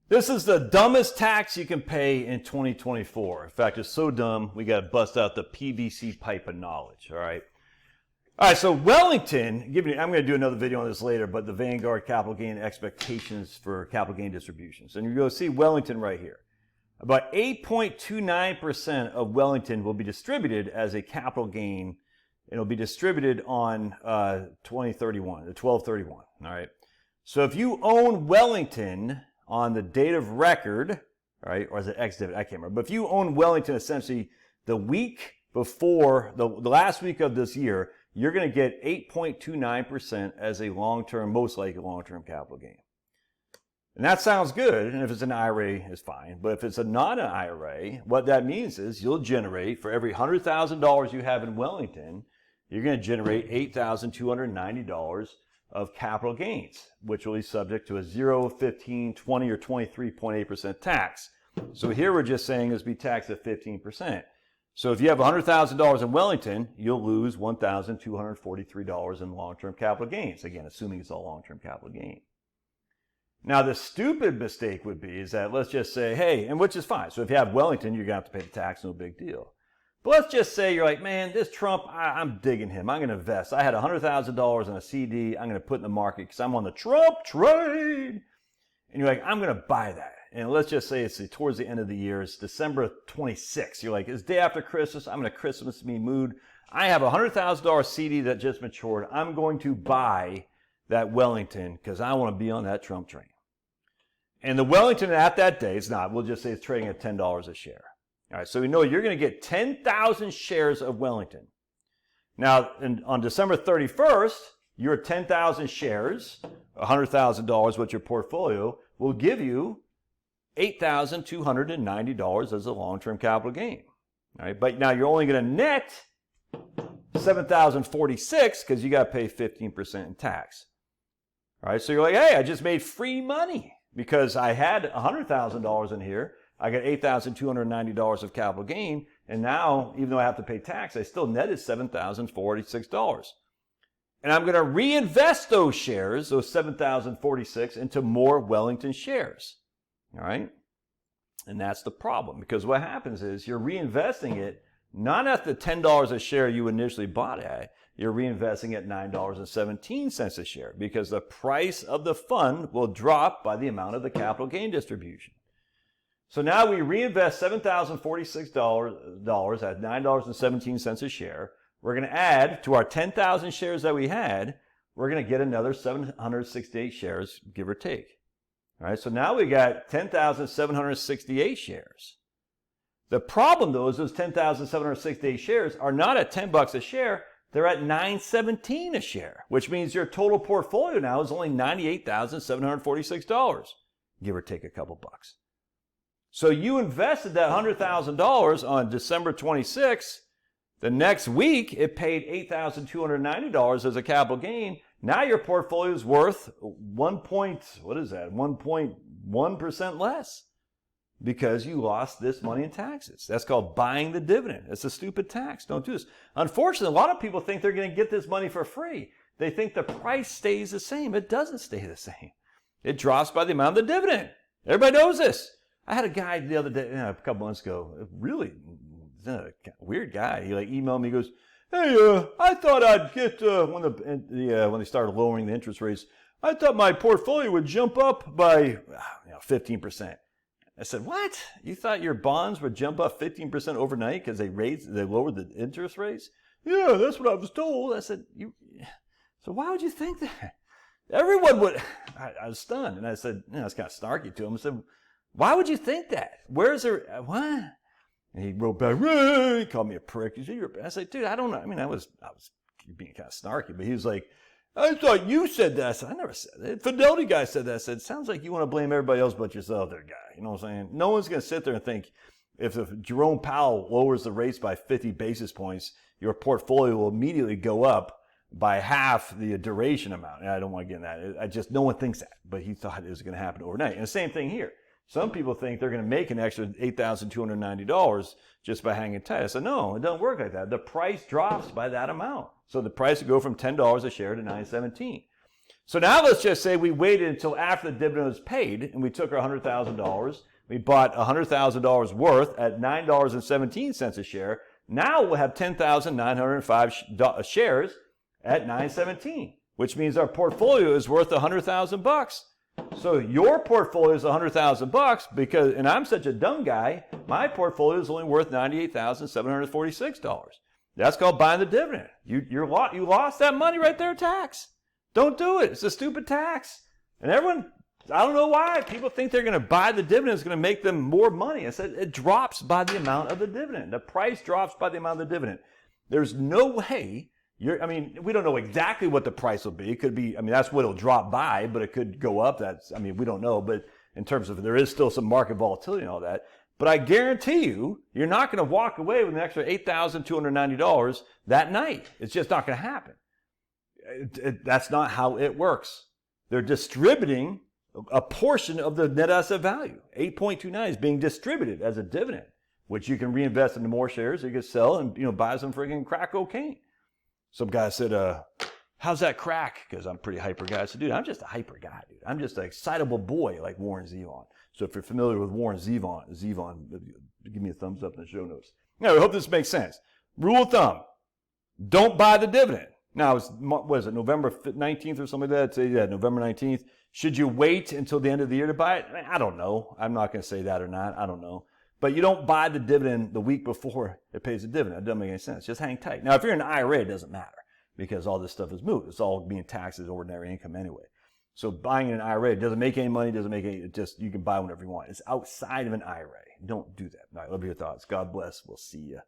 This is the dumbest tax you can pay in 2024. In fact, it's so dumb, we got to bust out the PVC pipe of knowledge, all right? All right, so Wellington, I'm going to do another video on this later, but the Vanguard capital gain expectations for capital gain distributions. And you're going to see Wellington right here. About 8.29% of Wellington will be distributed as a capital gain. It'll be distributed on 2031, the 12/31, all right? So if you own Wellington on the date of record, right, or is it ex-dividend? I can't remember. But if you own Wellington essentially the week before, the last week of this year, you're going to get 8.29% as a long-term, most likely long-term capital gain. And that sounds good, and if it's an IRA, it's fine. But if it's not an IRA, what that means is you'll generate, for every $100,000 you have in Wellington, you're going to generate $8,290 of capital gains, which will be subject to a 0, 15, 20, or 23.8% tax. So here we're just saying it's be taxed at 15%. So if you have $100,000 in Wellington, you'll lose $1,243 in long-term capital gains. Again, assuming it's all long-term capital gain. Now, the stupid mistake would be is that let's just say, hey, and which is fine. So if you have Wellington, you're going to have to pay the tax, no big deal. But let's just say you're like, man, this Trump, I'm digging him. I'm going to invest. I had $100,000 in a CD. I'm going to put in the market because I'm on the Trump trade. And you're like, I'm going to buy that. And let's just say it's towards the end of the year. It's December 26th. You're like, it's day after Christmas. I'm in a Christmas me mood. I have a $100,000 CD that just matured. I'm going to buy that Wellington because I want to be on that Trump train. And the Wellington at that day, it's not. We'll just say it's trading at $10 a share. All right, so we know you're going to get 10,000 shares of Wellington. Now, on December 31st, your 10,000 shares, $100,000, what your portfolio, will give you $8,290 as a long-term capital gain. All right, but now you're only going to net $7,046 because you got to pay 15% in tax. All right, so you're like, hey, I just made free money because I had $100,000 in here. I got $8,290 of capital gain, and now, even though I have to pay tax, I still netted $7,046. And I'm going to reinvest those shares, those $7,046, into more Wellington shares. All right? And that's the problem, because what happens is you're reinvesting it not at the $10 a share you initially bought at, you're reinvesting at $9.17 a share, because the price of the fund will drop by the amount of the capital gain distribution. So now we reinvest $7,046 at $9.17 a share. We're going to add to our 10,000 shares that we had, we're going to get another 768 shares, give or take. All right, so now we got 10,768 shares. The problem, though, is those 10,768 shares are not at $10 a share. They're at $9.17 a share, which means your total portfolio now is only $98,746, give or take a couple bucks. So you invested that $100,000 on December 26th. The next week, it paid $8,290 as a capital gain. Now your portfolio is worth 1.1% less because you lost this money in taxes. That's called buying the dividend. It's a stupid tax. Don't do this. Unfortunately, a lot of people think they're going to get this money for free. They think the price stays the same. It doesn't stay the same. It drops by the amount of the dividend. Everybody knows this. I had a guy the other day, a couple months ago, really weird guy. He emailed me. He goes, "Hey, I thought I'd get when they started lowering the interest rates. I thought my portfolio would jump up by 15%." I said, "What? You thought your bonds would jump up 15% overnight because they lowered the interest rates?" "Yeah, that's what I was told." I said, "So why would you think that?" Everyone would. I was stunned, and I said, it's kind of snarky to him. I said, "Why would you think that? Where's there, what?" And he wrote back, he called me a prick. I said, "Dude, I don't know." I mean, I was being kind of snarky, but he was like, "I thought you said that." I said, "I never said that." Fidelity guy said that. I said, "Sounds like you want to blame everybody else but yourself there, guy." You know what I'm saying? No one's going to sit there and think if Jerome Powell lowers the rates by 50 basis points, your portfolio will immediately go up by half the duration amount. And I don't want to get in that. No one thinks that, but he thought it was going to happen overnight. And the same thing here. Some people think they're going to make an extra $8,290 just by hanging tight. I said, no, it doesn't work like that. The price drops by that amount. So the price would go from $10 a share to $9.17. So now let's just say we waited until after the dividend was paid and we took our $100,000. We bought $100,000 worth at $9.17 a share. Now we'll have 10,905 shares at $9.17, which means our portfolio is worth $100,000. So your portfolio is $100,000 because, and I'm such a dumb guy, my portfolio is only worth $98,746. That's called buying the dividend. You lost that money right there, tax. Don't do it. It's a stupid tax. And everyone, I don't know why, people think they're going to buy the dividend. It's going to make them more money. I said it drops by the amount of the dividend. The price drops by the amount of the dividend. There's no way we don't know exactly what the price will be. It could be, that's what it'll drop by, but it could go up. We don't know. But in terms of, there is still some market volatility and all that. But I guarantee you, you're not going to walk away with an extra $8,290 that night. It's just not going to happen. That's not how it works. They're distributing a portion of the net asset value. 8.29 is being distributed as a dividend, which you can reinvest into more shares. You can sell and buy some freaking crack cocaine. Some guy said, how's that crack? Because I'm a pretty hyper guy. I said, dude, I'm just a hyper guy, dude. I'm just an excitable boy like Warren Zevon. So if you're familiar with Warren Zevon, give me a thumbs up in the show notes. Now, I hope this makes sense. Rule of thumb, don't buy the dividend. Now, what is it, November 19th or something like that? Yeah, November 19th. Should you wait until the end of the year to buy it? I don't know. I'm not going to say that or not. I don't know. But you don't buy the dividend the week before it pays the dividend. It doesn't make any sense. Just hang tight. Now, if you're in an IRA, it doesn't matter because all this stuff is moot. It's all being taxed as ordinary income anyway. So buying an IRA doesn't make any money, you can buy whenever you want. It's outside of an IRA. Don't do that. All right, love your thoughts. God bless. We'll see you.